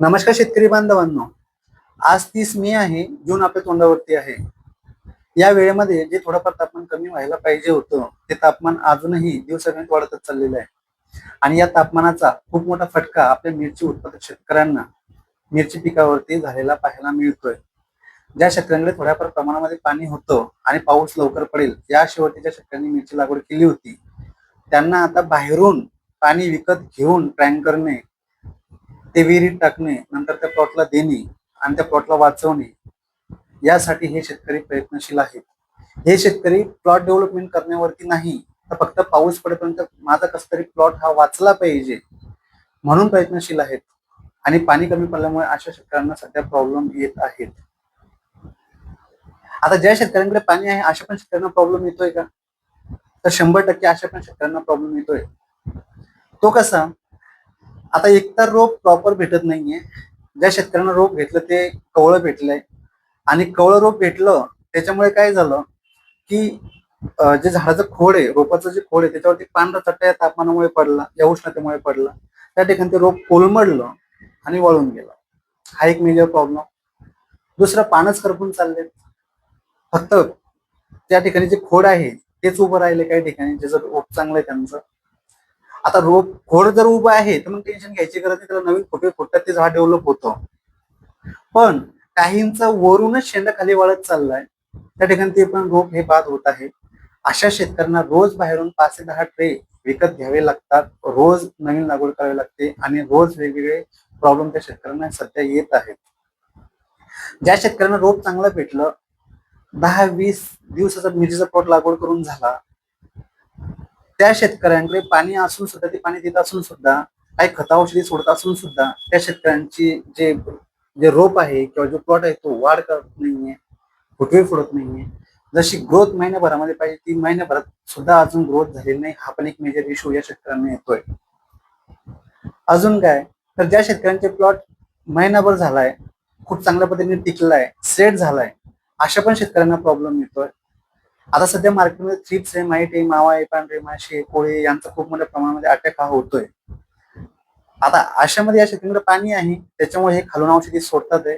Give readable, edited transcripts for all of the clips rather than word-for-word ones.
नमस्कार शेतकरी बांधवांनो. आज 30 मे आहे. जून आपल्या तोंडावरती आहे. या वेळेमध्ये जे थोडंफार तापमान कमी व्हायला पाहिजे होतं, ते तापमान अजूनही दिवसागणिक वाढतच चाललेलं आहे. आणि या तापमानाचा खूप मोठा फटका आपल्या मिरची उत्पादक शेतकऱ्यांना मिरची पिकावरती झालेला पाहायला मिळतोय. ज्या शेतकऱ्यांकडे थोड्याफार प्रमाणामध्ये पाणी होतं आणि पाऊस लवकर पडेल या शेवटी ज्या शेतकऱ्यांनी मिरची लागवड केली होती, त्यांना आता बाहेरून पाणी विकत घेऊन टँकरने ते विहिरीत टाकणे, नंतर त्या प्लॉटला देणे आणि त्या प्लॉटला वाचवणे, यासाठी हे शेतकरी प्रयत्नशील आहेत. हे शेतकरी प्लॉट डेव्हलपमेंट करण्यावरती नाही, तर फक्त पाऊस पडेपर्यंत माझा कसा तरी प्लॉट हा वाचला पाहिजे म्हणून प्रयत्नशील आहेत. आणि पाणी कमी पडल्यामुळे अशा शेतकऱ्यांना सध्या प्रॉब्लेम येत आहेत. आता ज्या शेतकऱ्यांकडे पाणी आहे अशा पण शेतकऱ्यांना प्रॉब्लेम येतोय का? तर 100% अशा पण शेतकऱ्यांना प्रॉब्लेम येतोय. तो कसा? आता एकतर रोप प्रॉपर भेटत नाहीये. ज्या शेतकऱ्यांना रोप घेतलं ते कवळं भेटलंय आणि कवळं रोप भेटलं त्याच्यामुळे काय झालं की जे झाडाचं खोड आहे, रोपाचं जे खोड आहे त्याच्यावरती पांढरा चट्टा या तापमानामुळे पडला, या उष्णतेमुळे पडला. त्या ठिकाणी ते रोप कोलमडलं आणि वळून गेलं. हा एक मेजर प्रॉब्लेम. दुसरं, पानच करपून चालले. फक्त त्या ठिकाणी जे खोड आहे तेच उभं राहिले काही ठिकाणी, ज्याचं रोप चांगलं आहे त्यांचं. आता रोप खोड जर उभं आहे तर मग टेन्शन घ्यायची गरज नाही, त्याला नवीन खोटे फुटतात, ते झाड डेव्हलप होतं. पण काहींचा वरूनच शेंडा खाली वाळत चाललाय, त्या ठिकाणी ते पण रोप हे बाद होत आहे. अशा शेतकऱ्यांना रोज बाहेरून 5 ते 10 ट्रे विकत घ्यावे लागतात, रोज नवीन लागवड करावी लागते आणि रोज वेगवेगळे प्रॉब्लेम त्या शेतकऱ्यांना सध्या येत आहेत. ज्या शेतकऱ्यांना रोप चांगलं भेटलं, 10-20 दिवसाचा मिरचीचा प्लॉट लागवड करून झाला, त्या शेतकऱ्यांकडे पाणी असून सुद्धा, ते पाणी देत असून सुद्धा, काही खत औषधी सोडत असून सुद्धा त्या शेतकऱ्यांची जे जे रोप आहे किंवा जो प्लॉट आहे तो वाढ करत नाहीये, फुटवे फोडत नाहीये. जशी ग्रोथ महिन्याभरामध्ये पाहिजे ती महिन्याभरात सुद्धा अजून ग्रोथ झालेली नाही. हा पण एक मेजर इश्यू या शेतकऱ्यांना येतोय. अजून काय, तर ज्या शेतकऱ्यांचे प्लॉट महिनाभर झालाय, खूप चांगल्या पद्धतीने टिकलाय, सेट झालाय, अशा पण शेतकऱ्यांना प्रॉब्लेम येतोय. आता सध्या मार्केटमध्ये थ्रिप्स आहे, माईट आहे, मावा आहे, पांढरे माशी, कोळी यांचा खूप मोठ्या प्रमाणामध्ये अटॅक हा होतोय. आता अशामध्ये या शेतीमध्ये पाणी आहे त्याच्यामुळे हे खालून औषधी सोडतात आहे,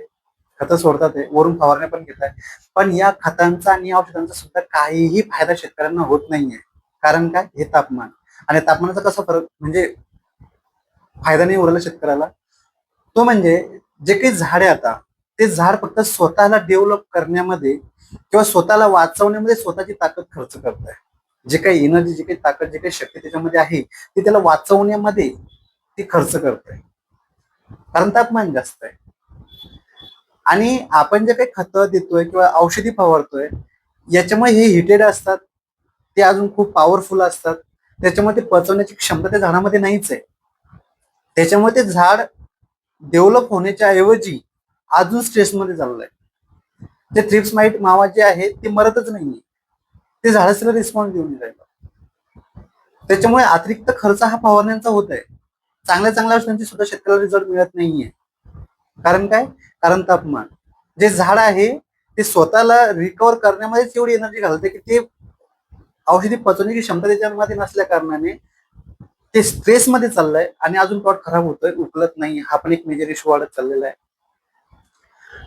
खतं सोडतात आहे, वरून फवारण्या पण घेत आहे. पण या खतांचा आणि औषधांचा सुद्धा काहीही फायदा शेतकऱ्यांना होत नाहीये. कारण काय? हे तापमान. आणि तापमानाचा कसा फरक, म्हणजे फायदा नाही उरला शेतकऱ्याला. तो म्हणजे जे काही झाड आहे आता, ते झाड फक्त स्वतःला डेव्हलप करण्यामध्ये किंवा स्वतःला वाचवण्यामध्ये स्वतःची ताकद खर्च करत आहे. जे काही एनर्जी, जे काही ताकद, जे काही शक्ती त्याच्यामध्ये आहे ती त्याला वाचवण्यामध्ये ती खर्च करत आहे, कारण तापमान जास्त आहे. आणि आपण जे काही खतं देतोय किंवा औषधी फवारतोय याच्यामुळे हे हिटेड असतात, ते अजून खूप पॉवरफुल असतात, त्याच्यामुळे ते पचवण्याची क्षमता त्या झाडामध्ये नाहीच आहे. त्याच्यामुळे ते झाड डेव्हलप होण्याच्या ऐवजी अजून स्ट्रेसमध्ये चाललंय. ते थ्रिप्स माईट मावा जे आहे ते मरतच नाहीये, ते झाडाला रिस्पॉन्स देऊन राहिलं. त्याच्यामुळे अतिरिक्त खर्च हा फवारण्यांचा होत आहे. चांगल्या चांगल्या औषधांची सुद्धा शेतकऱ्याला रिझल्ट मिळत नाहीये. कारण काय? कारण तापमान. जे झाड आहे ते स्वतःला रिकव्हर करण्यामध्येच एवढी एनर्जी घालते की ते औषधी पचवण्याची क्षमता त्याच्यामध्ये नसल्या कारणाने ते स्ट्रेस मध्ये चाललंय आणि अजून प्लॉट खराब होतोय, उकलत नाही. हा पण एक मेजर इश्यू वाढत चाललेला आहे.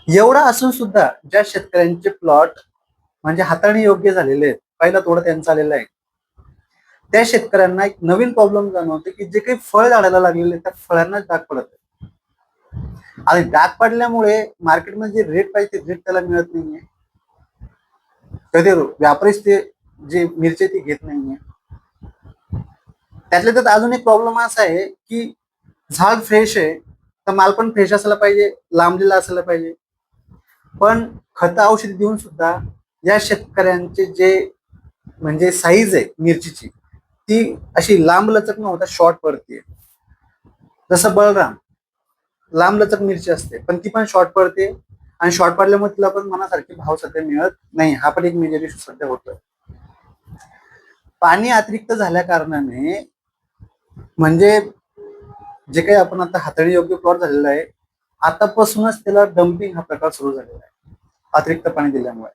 एवढा असून सुद्धा ज्या शेतकऱ्यांचे प्लॉट म्हणजे हाताळणी योग्य झालेले आहेत, पहिला तोडा त्यांचा आलेला आहे, त्या शेतकऱ्यांना एक नवीन प्रॉब्लेम जाणवते की जे काही फळ झाडाला लागलेले त्या फळांना डाग पडत आहे. आणि डाग पडल्यामुळे मार्केटमध्ये जे रेट पाहिजे ते रेट त्याला मिळत नाहीये. कधी व्यापारीच ते जे मिरची ती घेत नाहीये. त्यातल्या त्यात अजून एक प्रॉब्लेम असा आहे की झाड फ्रेश आहे तर माल पण फ्रेश असायला पाहिजे, लांबलेला असायला पाहिजे. पण खत औषधी देऊन सुद्धा या शेतकऱ्यांचे जे म्हणजे साईज आहे मिरचीची ती अशी लांब लचक न होता शॉर्ट पडते. जसं बळराम लांब लचक मिरची असते पण ती पण शॉर्ट पडते, आणि शॉर्ट पडल्यामुळे तिला पण मनासारखे भाव सध्या मिळत नाही. हा पण एक मेजर इश्यू सध्या होतोय. पाणी अतिरिक्त झाल्या कारणाने म्हणजे जे काही आपण आता हाताळणी योग्य प्लॉट झालेला आहे, आतापासूनच त्याला डम्पिंग हा प्रकार सुरू झालेला आहे अतिरिक्त पाणी दिल्यामुळे.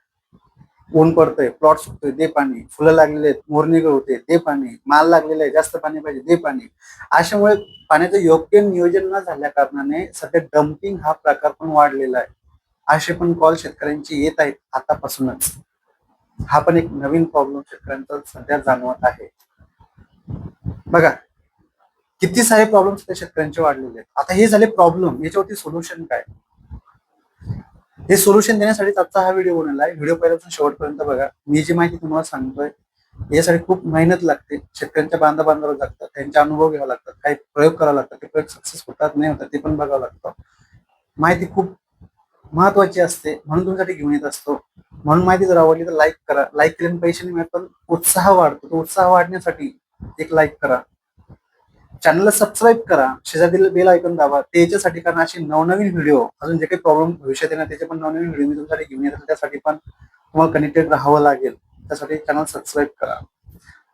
ऊन पडतंय, प्लॉट सुकतोय, दे पाणी, फुलं लागलेले आहेत, मोरणी गळते, दे पाणी, माल लागलेला आहे, जास्त पाणी पाहिजे, दे पाणी. अशामुळे पाण्याचं योग्य नियोजन न झाल्या कारणाने सध्या डम्पिंग हा प्रकार पण वाढलेला आहे. असे पण कॉल शेतकऱ्यांची येत आहेत आतापासूनच. हा पण एक नवीन प्रॉब्लेम शेतकऱ्यांचा सध्या जाणवत आहे. बघा किती सारे प्रॉब्लेम शेतकऱ्यांचे वाढलेले आहेत. आता हे झाले प्रॉब्लेम, याच्यावरती सोल्युशन काय? हे सोल्युशन देण्यासाठी आजचा हा व्हिडिओ बनवला आहे. व्हिडिओ पहिल्यापासून शेवटपर्यंत बघा. मी जी माहिती तुम्हाला सांगतोय यासाठी खूप मेहनत लागते, शेतकऱ्यांच्या बांधावर लागतात, त्यांचे अनुभव घ्यावे लागतात, काही प्रयोग करावे लागतात, ते प्रयोग सक्सेस होतात नाही होतात ते पण बघावं लागतं. माहिती खूप महत्वाची असते म्हणून तुमच्यासाठी घेऊन येत असतो. म्हणून माहिती जर आवडली तर लाईक करा. लाईक केल्याने पैसे नाही मिळत पण उत्साह वाढतो. तो उत्साह वाढण्यासाठी एक लाईक करा, चॅनलला सबस्क्राईब करा, शेजारील बेल आयकॉन दाबा. त्याच्यासाठी कारण असे नवनवीन व्हिडिओ, अजून जे काही प्रॉब्लेम भविष्यात येणार त्याचे पण नवनवीन व्हिडिओ मी तुमच्यासाठी घेऊन येतात. त्यासाठी पण तुम्हाला कनेक्टेड राहावं लागेल. त्यासाठी चॅनल सबस्क्राईब करा.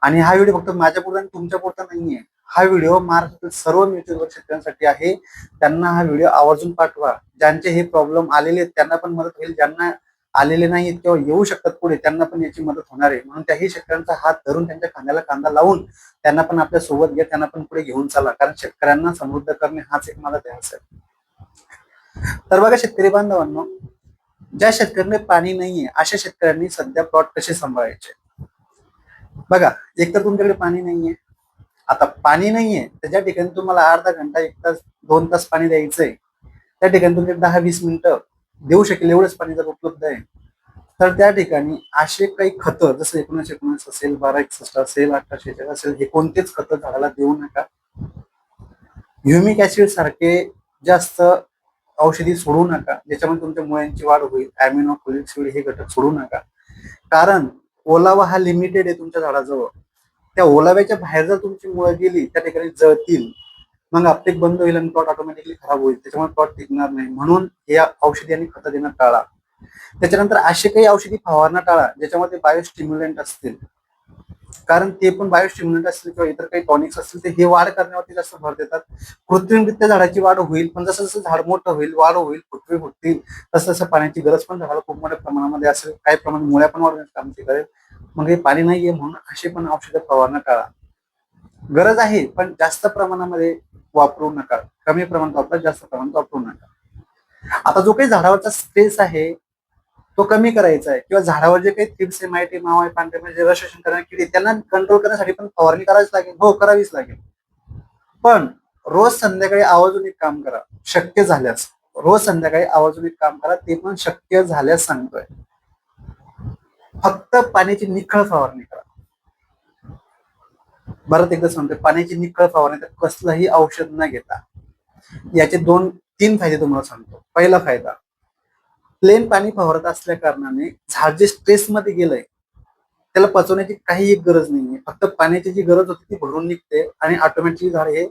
आणि हा व्हिडिओ फक्त माझ्या पुरता आणि तुमच्या पुरता नाहीये. हा व्हिडिओ महाराष्ट्रातील सर्व म्युच्युअल शेतकऱ्यांसाठी आहे. त्यांना हा व्हिडिओ आवर्जून पाठवा. ज्यांचे हे प्रॉब्लेम आलेले आहेत त्यांना पण मदत होईल, ज्यांना आलेले नाहीत किंवा येऊ शकतात पुढे त्यांना पण याची मदत होणार आहे. म्हणून त्याही शेतकऱ्यांचा हात धरून त्यांच्या खांद्याला खांदा लावून त्यांना पण आपल्या सोबत घ्या, त्यांना पण पुढे घेऊन चला. कारण शेतकऱ्यांना समृद्ध करणे हाच एक माझा ध्यास आहे. तर बघा शेतकरी बांधवांनो, ज्या शेतकऱ्यांना पाणी नाहीये अशा शेतकऱ्यांनी सध्या प्लॉट कसे सांभाळायचे? बघा, एक तर तुमच्याकडे पाणी नाहीये. आता पाणी नाहीये तर ज्या ठिकाणी तुम्हाला अर्धा घंटा, 1 तास, 2 तास पाणी द्यायचंय त्या ठिकाणी तुमचे 10-20 मिनिटं देऊ शकेल एवढंच पाणी जर उपलब्ध आहे तर त्या ठिकाणी असे काही खतं, जसं 1919 असेल, 1261 असेल, 1846 असेल, हे कोणतेच खतं झाडाला देऊ नका. ह्युमिक ऍसिड सारखे जास्त औषधी सोडू नका, ज्याच्यामुळे तुमच्या मुळ्यांची वाढ होईल. अॅमिनो, फोलिक ऍसिड हे घटक सोडू नका. कारण ओलावा हा लिमिटेड आहे तुमच्या झाडाजवळ. त्या ओलाव्याच्या बाहेर जर तुमची मुळं गेली त्या ठिकाणी जळतील, मग अपटेक बंद होईल आणि प्लॉट ऑटोमॅटिकली खराब होईल. त्याच्यामुळे प्लॉट टिकणार नाही. म्हणून या औषधी आणि खतं देणं टाळा. त्याच्यानंतर असे काही औषधी फवारणं टाळा ज्याच्यामध्ये बायोस्टिम्युलंट असतील, कारण ते पण बायोस्टिम्युलंट असतील किंवा इतर काही टॉनिक्स असतील ते हे वाढ करण्यावरती जास्त भर देतात. कृत्रिमरित्या झाडाची वाढ होईल, पण जसं जसं झाड मोठं होईल, वाढ होईल, फुटवे फुटतील, तसं तसं पाण्याची गरज पण झाडाला खूप मोठ्या प्रमाणामध्ये असेल. काही प्रमाणात मुळ्या पण वाढवण्याचं काम ते करेल. मग हे पाणी नाहीये म्हणून असे पण औषधं फवारणं टाळा. गरज आहे पण जास्त प्रमाणामध्ये वापरू नका. कमी प्रमाणात वापरा, जास्त प्रमाणात वापरू नका. आता जो काही झाडावरचा स्ट्रेस आहे तो कमी करायचा आहे, किंवा झाडावर जे काही थ्रिप्स आहे, माहिती, मावा आहे, पांढरे म्हणजे रस शोषण करणारी किडी, त्यांना कंट्रोल करण्यासाठी पण फवारणी करावीच लागेल. हो, करावीच लागेल. पण रोज संध्याकाळी आवर्जून एक काम करा, शक्य झाल्यास रोज संध्याकाळी आवर्जून एक काम करा, ते पण शक्य झाल्यास सांगतोय, फक्त पाण्याची निखळ फवारणी करा. परत एकदा सांगतोय, पाण्याची निखळ फवारणी, तर कसलंही औषध न घेता. याचे 2-3 फायदे तुम्हाला सांगतो. पहिला फायदा, प्लेन पाणी फवारत असल्या कारणाने झाड जे स्ट्रेस मध्ये गेलंय त्याला पचवण्याची काही एक गरज नाहीये. फक्त पाण्याची जी गरज होती ती भरून निघते आणि ऑटोमॅटिकली झाड हे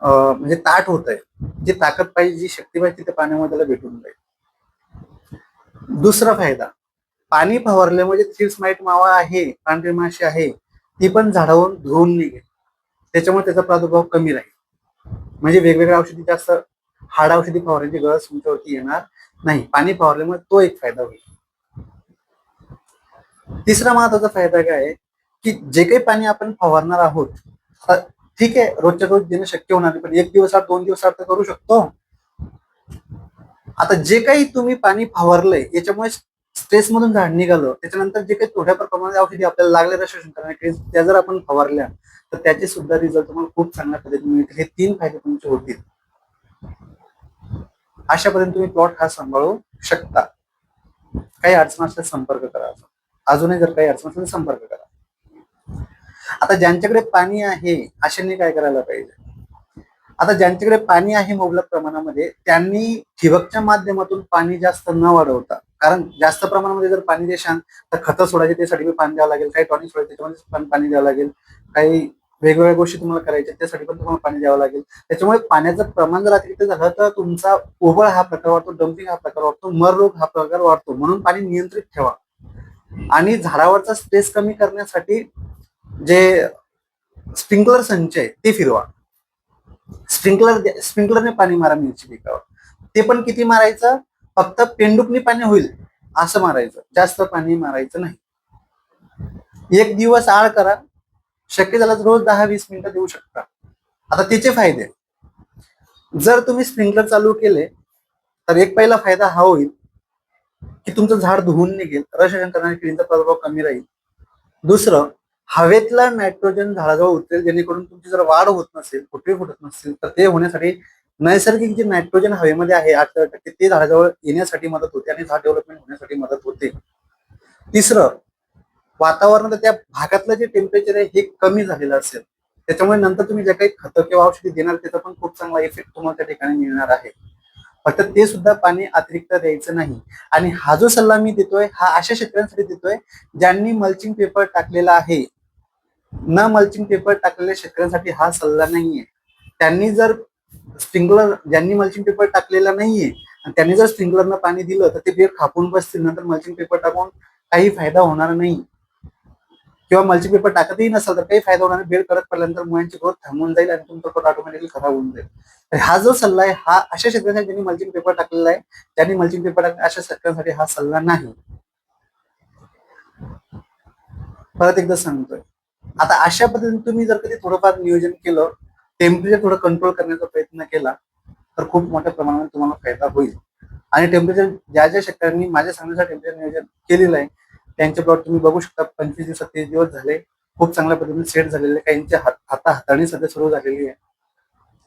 म्हणजे ताट होत आहे. जी ताकद पाहिजे, जी शक्ती पाहिजे त्या पाण्यामध्ये त्याला भेटून जाईल. दुसरा फायदा, पाणी फवारल्यामुळे थ्रिप्स, माईट, मावा आहे, पांढरी माशी आहे, ती पण झाडावरून धुवून निघेल. त्याच्यामुळे त्याचा प्रादुर्भाव कमी राहील. म्हणजे वेगवेगळ्या औषधी, जास्त हाड औषधी फवारण्याची गरज तुमच्यावरती येणार नाही. पाणी फवारल्यामुळे तो एक फायदा होईल. तिसरा महत्वाचा फायदा काय आहे की जे काही पाणी आपण फवारणार आहोत, ठीक आहे, रोजच्या रोज देणं शक्य होणार नाही, पण 1 दिवस आड, 2 दिवस आड तर करू शकतो. आता जे काही तुम्ही पाणी फवारलंय याच्यामुळे स्ट्रेस मधून झाड निघालं, त्याच्यानंतर जे काही थोड्या प्रमाणात औषधी आपल्याला लागले रस शोषण करण्यासाठी, त्या जर आपण फवारल्या तर त्याचे सुद्धा रिझल्ट तुम्हाला खूप चांगल्या पद्धतीने मिळतील. हे 3 फायदे तुमचे होतील. अशा पद्धतीने तुम्ही प्लॉट हा सांभाळू शकता. काही अडचण असल्यास संपर्क करा. अजूनही जर काही अडचण असेल संपर्क करा. आता ज्यांच्याकडे पाणी आहे अशांनी काय करायला पाहिजे? आता ज्यांच्याकडे पाणी आहे मुबलक प्रमाणामध्ये त्यांनी ठिबकच्या माध्यमातून पाणी जास्त न वाढवता, कारण जास्त प्रमाणामध्ये जर पाणी देशाल तर खतं सोडायचे, त्यासाठी पाणी द्यावं लागेल, काही टॉनिक सोडायचे त्याच्यामध्ये पण पाणी द्यावं लागेल, काही वेगवेगळ्या गोष्टी तुम्हाला करायच्या त्यासाठी पण तुम्हाला पाणी द्यावं लागेल. त्याच्यामुळे पाण्याचं प्रमाण जर अतिरिक्त झालं तर तुमचा ओबळ हा प्रकार वाढतो, डम्पिंग हा प्रकार वाढतो, मर रोग हा प्रकार वाढतो. म्हणून पाणी नियंत्रित ठेवा. आणि झाडावरचा स्ट्रेस कमी करण्यासाठी जे स्प्रिंकलर संच आहे ते फिरवा. स्प्रिंकलरने पाणी मारा मिरची पिकावर. ते पण किती मारायचं? फक्त पेंडुकनी पाणी होईल असं मारायचं, जास्त पाणी मारायचं नाही. एक दिवस आळ करा, शक्य झालं तर रोज 10-20 मिनिटं देऊ शकता. आता त्याचे फायदे, जर तुम्ही स्प्रिंकलर चालू केले तर एक पहिला फायदा हा होईल की तुमचं झाड धुवून निघेल, रसशोषण करणाऱ्या किडींचा प्रभाव कमी राहील. दुसरं, हवेतला नायट्रोजन झाडाजवळ उतरेल, जेणेकरून तुमची जर वाढ होत नसेल, फुटवे फुटत नसतील तर ते होण्यासाठी नैसर्गिक जे नायट्रोजन हवेमध्ये आहे 8% ते झाडाजवळ येण्यासाठी मदत होते आणि झाड डेव्हलपमेंट होण्यासाठी मदत होते. तिसरं, वातावरणात त्या भागातलं जे टेम्परेचर आहे हे कमी झालेलं असेल, त्याच्यामुळे नंतर तुम्ही जे काही खतं किंवा औषधी देणार त्याचा पण खूप चांगला इफेक्ट तुम्हाला त्या ठिकाणी मिळणार आहे. फक्त ते सुद्धा पाणी अतिरिक्त द्यायचं नाही. आणि हा जो सल्ला मी देतोय हा अशा शेतकऱ्यांसाठी देतोय ज्यांनी मल्चिंग पेपर टाकलेला आहे. न मल्चिंग पेपर टाकलेल्या शेतकऱ्यांसाठी हा सल्ला नाहीये. त्यांनी जर स्प्रिंकलर, ज्यांनी मल्चिंग पेपर टाकलेला नाहीये आणि त्यांनी जर स्प्रिंकलरनं पाणी दिलं तर ते बेड खापून बसतील, नंतर मल्चिंग पेपर टाकून काही फायदा होणार नाही. किंवा मल्चिंग पेपर टाकतही नसेल तर काही फायदा होणार नाही. बेड कडक पडल्यानंतर मुळांची ग्रोथ थांबून जाईल आणि तुमचा प्लॉट ऑटोमॅटिकली खराब होऊन जाईल. तर हा जो सल्ला आहे हा अशा शेतकऱ्यांसाठी ज्यांनी मल्चिंग पेपर टाकलेला आहे, ज्यांनी मल्चिंग पेपर टाकले अशा शेतकऱ्यांसाठी हा सल्ला नाही. परत एकदा सांगतोय, आता अशा पद्धतीने तुम्ही जर कधी थोडंफार नियोजन केलं, टेम्परेचर थोडं कंट्रोल करण्याचा प्रयत्न केला तर खूप मोठ्या प्रमाणात तुम्हाला फायदा होईल. आणि टेम्परेचर ज्या ज्या शेतकऱ्यांनी माझ्या सांगण्याचं टेम्परेचर नियोजन केलेलं आहे त्यांचे प्लॉट तुम्ही बघू शकता, 25 दिवस 30 दिवस झाले खूप चांगल्या पद्धतीने सेट झालेले, काहींच्या आता हाताळणी सध्या सुरू झालेली आहे.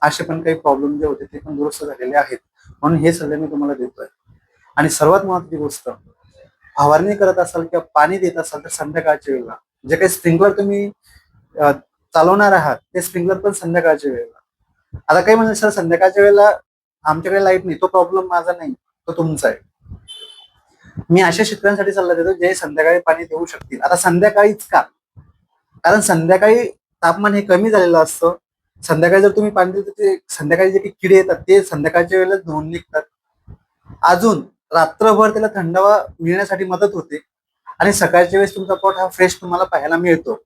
असे पण काही प्रॉब्लेम जे होते ते पण दुरुस्त झालेले आहेत. म्हणून हे सल्ले मी तुम्हाला देतोय. आणि सर्वात महत्त्वाची गोष्ट, फवारणी करत असाल किंवा पाणी देत असाल तर संध्याकाळच्या वेळेला, जे काही स्प्रिंकलर तुम्ही चालवणार आहात ते स्प्रिंकलर पण संध्याकाळच्या वेळेला. आता काही म्हणजे सर संध्याकाळच्या वेळेला आमच्याकडे लाईट नाही, तो प्रॉब्लेम माझा नाही, तो तुमचा आहे. मी अशा शेतकऱ्यांसाठी सल्ला देतो जे संध्याकाळी पाणी देऊ शकतील. आता संध्याकाळीच का? कारण संध्याकाळी तापमान हे कमी झालेलं असतं. संध्याकाळी जर तुम्ही पाणी देतो ते संध्याकाळी जे काही किडे येतात ते संध्याकाळच्या वेळेला धुवून निघतात. अजून रात्रभर त्याला थंडावा मिळण्यासाठी मदत होते आणि सकाळच्या वेळेस तुमचा प्लॉट हा फ्रेश तुम्हाला पाहायला मिळतो.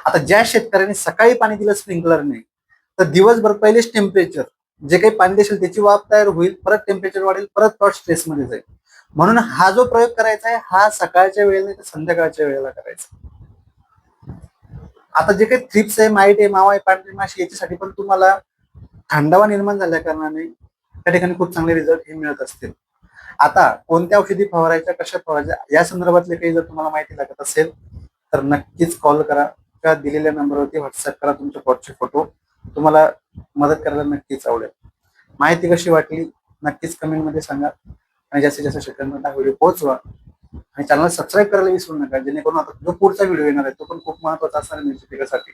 आता ज्या शेतकऱ्यांनी सकाळी पाणी दिलं स्प्रिंकलरने तर दिवसभर पहिलेच टेम्परेचर जे काही पाणी देशील त्याची वाफ तयार होईल, परत टेम्परेचर वाढेल, परत प्लॉट स्ट्रेसमध्ये जाईल. म्हणून हा जो प्रयोग करायचा आहे हा सकाळच्या वेळेला नाही तर संध्याकाळच्या वेळेला करायचा. आता जे काही थ्रिप्स आहे, माईट आहे, मावा आहे, पांढरी माशी याच्यासाठी पण तुम्हाला थंडावा निर्माण झाल्या कारणाने त्या ठिकाणी खूप चांगले रिझल्ट हे मिळत असतील. आता कोणत्या औषधी फवारायच्या, कशा फवारायच्या या संदर्भातले काही जर तुम्हाला माहिती लागत असेल तर नक्कीच कॉल करा किंवा दिलेल्या नंबरवरती व्हॉट्सअप करा तुमच्या प्लॉटचे फोटो. तुम्हाला मदत करायला नक्कीच आवडेल. माहिती कशी वाटली नक्कीच कमेंटमध्ये सांगा आणि जास्तीत जास्त शेतकऱ्यांना हा व्हिडिओ पोहोचवा आणि चॅनल सबस्क्राईब करायला विसरू नका, जेणेकरून आता जो पुढचा व्हिडिओ येणार आहे तो पण खूप महत्त्वाचा असणार आहे मिरची पिकासाठी.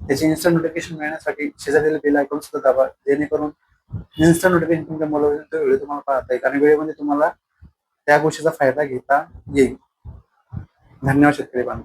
त्याची इन्स्टंट नोटिफिकेशन मिळण्यासाठी शेजारील बेल आयकॉन सुद्धा दाबा, जेणेकरून इन्स्टंट नोटिफिकेशन तुमच्या मोबाईलवर तो व्हिडिओ तुम्हाला पाहता येईल आणि वेळेमध्ये तुम्हाला त्या गोष्टीचा फायदा घेता येईल. धन्यवाद शेतकरी बांधव.